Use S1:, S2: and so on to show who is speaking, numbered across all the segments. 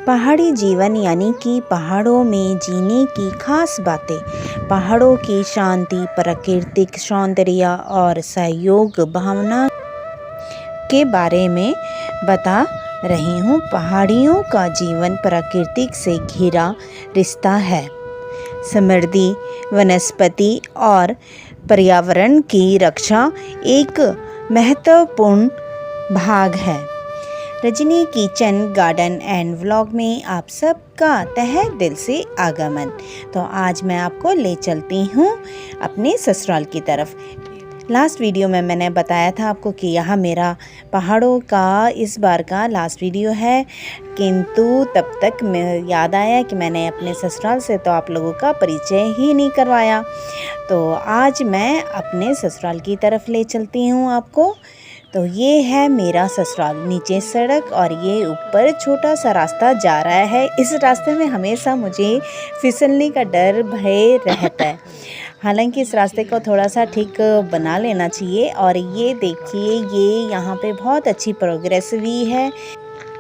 S1: पहाड़ी जीवन यानी कि पहाड़ों में जीने की खास बातें। पहाड़ों की शांति, प्राकृतिक सौंदर्य और सहयोग भावना के बारे में बता रही हूँ। पहाड़ियों का जीवन प्रकृति से घिरा रिश्ता है। समृद्धि, वनस्पति और पर्यावरण की रक्षा एक महत्वपूर्ण भाग है। Rajni kitchen garden and vlog में आप सबका तहे दिल से आगमन। तो आज मैं आपको ले चलती हूँ अपने ससुराल की तरफ। लास्ट वीडियो में मैंने बताया था आपको कि यह मेरा पहाड़ों का इस बार का लास्ट वीडियो है, किंतु तब तक मैं याद आया कि मैंने अपने ससुराल से तो आप लोगों का परिचय ही नहीं करवाया। तो आज मैं अपने ससुराल की तरफ ले चलती हूँ आपको। तो ये है मेरा ससुराल, नीचे सड़क और ये ऊपर छोटा सा रास्ता जा रहा है। इस रास्ते में हमेशा मुझे फिसलने का डर भय रहता है। हालांकि इस रास्ते को थोड़ा सा ठीक बना लेना चाहिए। और ये देखिए, ये यहाँ पे बहुत अच्छी प्रोग्रेस हुई है।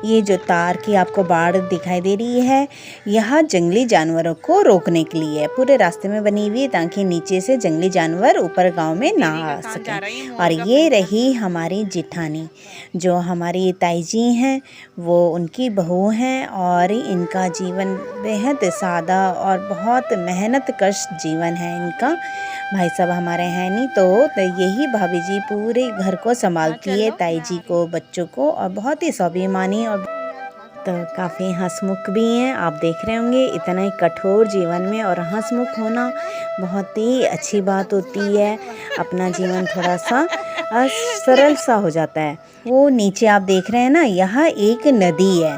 S1: ये जो तार की आपको बाड़ दिखाई दे रही है, यह जंगली जानवरों को रोकने के लिए पूरे रास्ते में बनी हुई है, ताकि नीचे से जंगली जानवर ऊपर गांव में ना आ सके। और ये रही हमारी जिठानी, जो हमारी ताई जी हैं, वो उनकी बहू हैं। और इनका जीवन बेहद सादा और बहुत मेहनत कश जीवन है इनका। भाई साहब हमारे हैं नहीं, तो यही भाभी जी पूरे घर को संभालती है, ताई जी को, बच्चों को, और बहुत ही स्वाभिमानी और तो काफ़ी हंसमुख भी हैं। आप देख रहे होंगे, इतना ही कठोर जीवन में और हंसमुख होना बहुत ही अच्छी बात होती है। अपना जीवन थोड़ा सा सरल सा हो जाता है। वो नीचे आप देख रहे हैं ना, यहाँ एक नदी है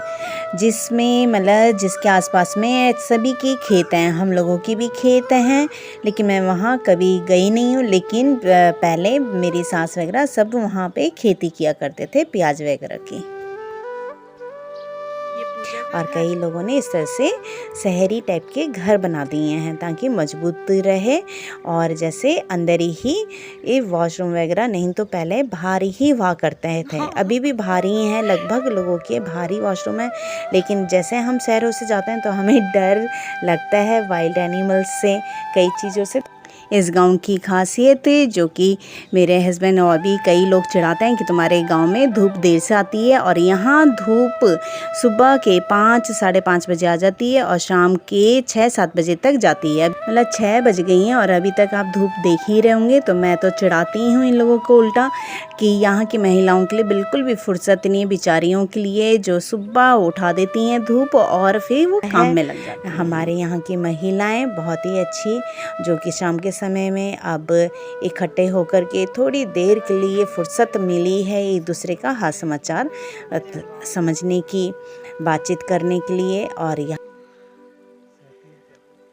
S1: जिसमें मतलब जिसके आसपास में सभी के खेत हैं। हम लोगों की भी खेत हैं, लेकिन मैं वहाँ कभी गई नहीं हूँ। लेकिन पहले मेरी सास वगैरह सब वहाँ पे खेती किया करते थे, प्याज वगैरह की। और कई लोगों ने इस तरह से शहरी टाइप के घर बना दिए हैं ताकि मजबूत रहे। और जैसे अंदर ही ये वॉशरूम वगैरह, नहीं तो पहले बाहर ही हुआ करते थे। अभी भी बाहर ही हैं, लगभग लोगों के बाहरी वॉशरूम है। लेकिन जैसे हम शहरों से जाते हैं तो हमें डर लगता है वाइल्ड एनिमल्स से, कई चीज़ों से। इस गांव की खासियत, जो कि मेरे हस्बैंड और भी कई लोग चिढ़ाते हैं कि तुम्हारे गांव में धूप देर से आती है, और यहाँ धूप सुबह के 5 साढ़े 5 बजे आ जाती है और शाम के 6-7 बजे तक जाती है। मतलब 6 बज गई हैं और अभी तक आप धूप देख ही रहे होंगे। तो मैं तो चिढ़ाती हूँ इन लोगों को उल्टा कि यहाँ की महिलाओं के लिए बिल्कुल भी फुर्सत नहीं है, बेचारियों के लिए, जो सुबह उठा देती हैं धूप और फिर वो काम में लग जाती हैं। हमारे यहाँ की महिलाएँ बहुत ही अच्छी, जो कि शाम के समय में अब इकट्ठे होकर के थोड़ी देर के लिए फुर्सत मिली है एक दूसरे का हाल समाचार समझने की, बातचीत करने के लिए। और यहाँ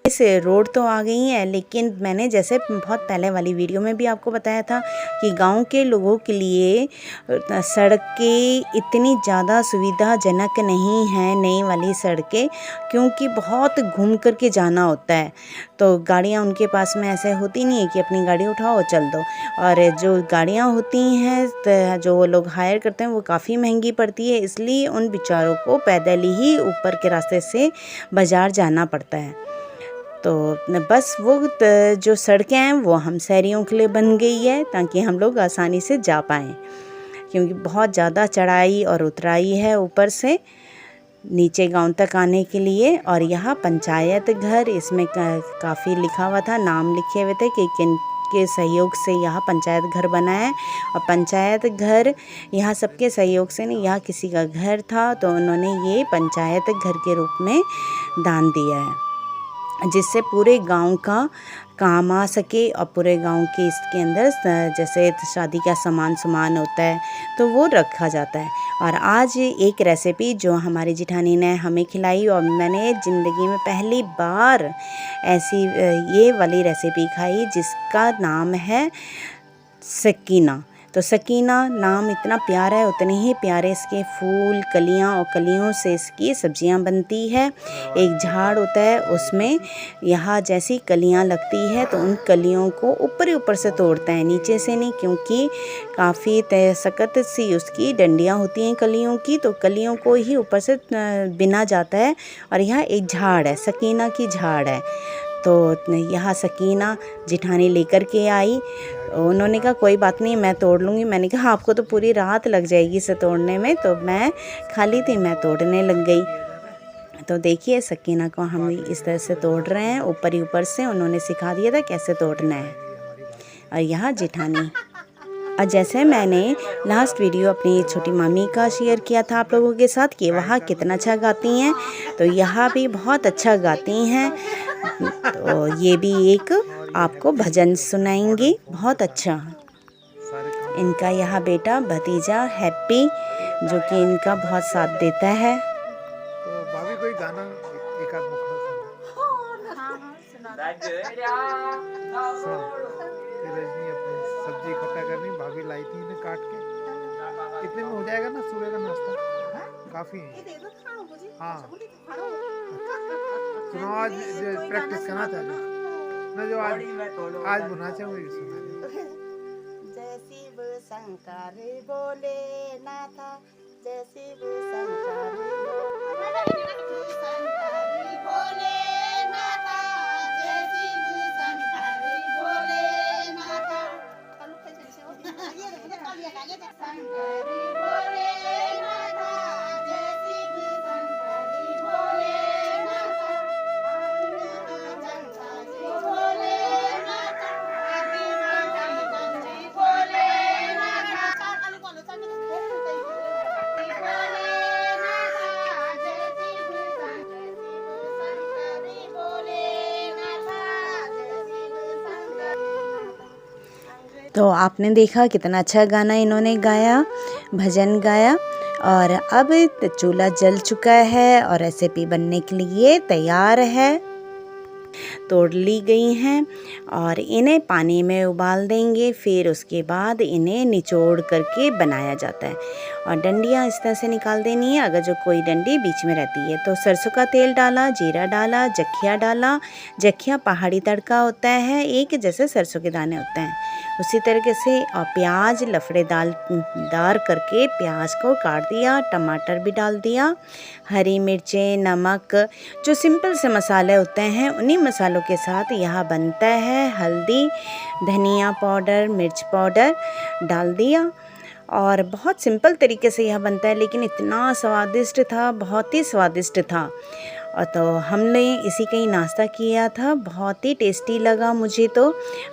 S1: इस रोड तो आ गई है, लेकिन मैंने जैसे बहुत पहले वाली वीडियो में भी आपको बताया था कि गांव के लोगों के लिए सड़कें इतनी ज़्यादा सुविधाजनक नहीं हैं, नई वाली सड़कें, क्योंकि बहुत घूम कर के जाना होता है। तो गाड़ियां उनके पास में ऐसे होती नहीं है कि अपनी गाड़ी उठाओ चल दो। और जो गाड़ियां होती हैं जो वो लोग हायर करते हैं, वो काफ़ी महंगी पड़ती है, इसलिए उन बेचारों को पैदल ही ऊपर के रास्ते से बाज़ार जाना पड़ता है। तो बस वो जो सड़कें हैं वो हम शहरियों के लिए बन गई है, ताकि हम लोग आसानी से जा पाएँ, क्योंकि बहुत ज़्यादा चढ़ाई और उतराई है ऊपर से नीचे गांव तक आने के लिए। और यहाँ पंचायत घर, इसमें काफ़ी लिखा हुआ था, नाम लिखे हुए थे कि किन के सहयोग से यहाँ पंचायत घर बना है। और पंचायत घर यहाँ सबके सहयोग से नहीं, यहाँ किसी का घर था तो उन्होंने ये पंचायत घर के रूप में दान दिया है, जिससे पूरे गांव का काम आ सके। और पूरे गांव के इसके अंदर जैसे शादी का सामान होता है तो वो रखा जाता है। और आज एक रेसिपी जो हमारी जिठानी ने हमें खिलाई, और मैंने ज़िंदगी में पहली बार ऐसी ये वाली रेसिपी खाई, जिसका नाम है सकीना। तो सकीना नाम इतना प्यारा है, उतने ही प्यारे इसके फूल, कलियां, और कलियों से इसकी सब्जियां बनती है। एक झाड़ होता है, उसमें यहाँ जैसी कलियां लगती है तो उन कलियों को ऊपर ही ऊपर से तोड़ता है, नीचे से नहीं, क्योंकि काफ़ी सख्त सी उसकी डंडियाँ होती हैं कलियों की, तो कलियों को ही ऊपर से बिना जाता है। और यहाँ एक झाड़ है, सकीना की झाड़ है। तो यहाँ सकीना जिठानी लेकर के आई। उन्होंने कहा कोई बात नहीं, मैं तोड़ लूँगी। मैंने कहा आपको तो पूरी रात लग जाएगी इसे तोड़ने में, तो मैं खाली थी, मैं तोड़ने लग गई। तो देखिए सकीना को हम इस तरह से तोड़ रहे हैं, ऊपर ही ऊपर से उन्होंने सिखा दिया था कैसे तोड़ना है। और यहाँ जिठानी, और जैसे मैंने लास्ट वीडियो अपनी छोटी मामी का शेयर किया था आप लोगों के साथ कि वहाँ कितना अच्छा गाती हैं, तो यहाँ भी बहुत अच्छा गाती हैं। तो ये भी एक आपको भजन सुनाएंगी, बहुत अच्छा। इनका यहाँ बेटा भतीजा हैप्पी, जो कि इनका बहुत साथ देता है।
S2: तो भाभी कोई गाना एक आध रजनी अपनी सब्जी इकट्ठा करनी, भाभी लाई थी इन्हें काट के। इतने में हो जाएगा ना सुबह का नाश्ता, काफी है। हाँ सुनो, आज प्रैक्टिस करना चाहते ना, जो आज बुना चाहिए सुना।
S3: जय शिव शंकर बोले नाथा, जय शिव शंकर बोले नाथा, जय शिव शंकर बोले नाथा, शंकर बोले नाथा, जय शिव शंकर बोले नाथा, गंगा जी बोले नाथा, गंगा बोले नाथा,
S1: तो आपने देखा कितना अच्छा गाना इन्होंने गाया, भजन गाया। और अब चूल्हा जल चुका है और रेसिपी बनने के लिए तैयार है। तोड़ ली गई हैं और इन्हें पानी में उबाल देंगे, फिर उसके बाद इन्हें निचोड़ करके बनाया जाता है। और डंडियाँ इस तरह से निकाल देनी है, अगर जो कोई डंडी बीच में रहती है। तो सरसों का तेल डाला, जीरा डाला, जखिया डाला। जखिया पहाड़ी तड़का होता है, एक जैसे सरसों के दाने होते हैं उसी तरीके से। और प्याज लफड़ेदार करके प्याज को काट दिया, टमाटर भी डाल दिया, हरी मिर्चें, नमक, जो सिंपल से मसाले होते हैं उन्हीं मसालों के साथ यहाँ बनता है। हल्दी, धनिया पाउडर, मिर्च पाउडर डाल दिया और बहुत सिंपल तरीके से यह बनता है, लेकिन इतना स्वादिष्ट था, बहुत ही स्वादिष्ट था। और तो हमने इसी का ही नाश्ता किया था, बहुत ही टेस्टी लगा मुझे तो।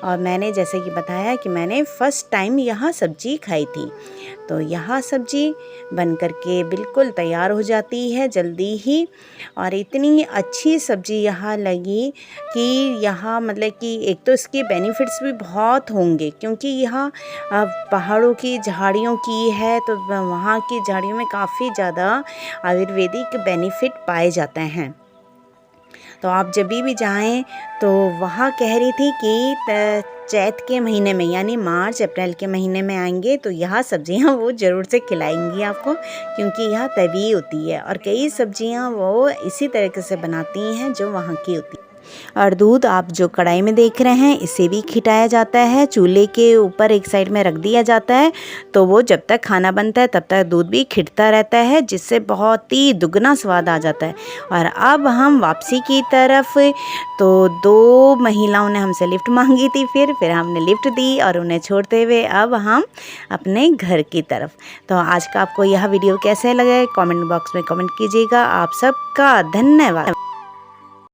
S1: और मैंने जैसे कि बताया कि मैंने फ़र्स्ट टाइम यहाँ सब्ज़ी खाई थी। तो यहाँ सब्ज़ी बन कर के बिल्कुल तैयार हो जाती है जल्दी ही। और इतनी अच्छी सब्ज़ी यहाँ लगी कि यहाँ मतलब कि एक तो इसके बेनिफिट्स भी बहुत होंगे, क्योंकि यहाँ पहाड़ों की झाड़ियों की है, तो वहाँ की झाड़ियों में काफ़ी ज़्यादा आयुर्वेदिक बेनिफिट पाए जाते हैं। तो आप जब भी जाएं तो वहाँ कह रही थी कि चैत के महीने में यानी मार्च अप्रैल के महीने में आएंगे तो यहाँ सब्जियाँ वो ज़रूर से खिलाएंगी आपको, क्योंकि यहाँ तवी होती है और कई सब्जियाँ वो इसी तरीके से बनाती हैं जो वहाँ की होती है। और दूध आप जो कढ़ाई में देख रहे हैं इसे भी खिटाया जाता है, चूल्हे के ऊपर एक साइड में रख दिया जाता है, तो वो जब तक खाना बनता है तब तक दूध भी खिटता रहता है, जिससे बहुत ही दुगना स्वाद आ जाता है। और अब हम वापसी की तरफ, तो दो महिलाओं ने हमसे लिफ्ट मांगी थी, फिर हमने लिफ्ट दी और उन्हें छोड़ते हुए अब हम अपने घर की तरफ। तो आज का आपको यह वीडियो कैसे लगा कमेंट बॉक्स में कमेंट कीजिएगा। आप सबका धन्यवाद।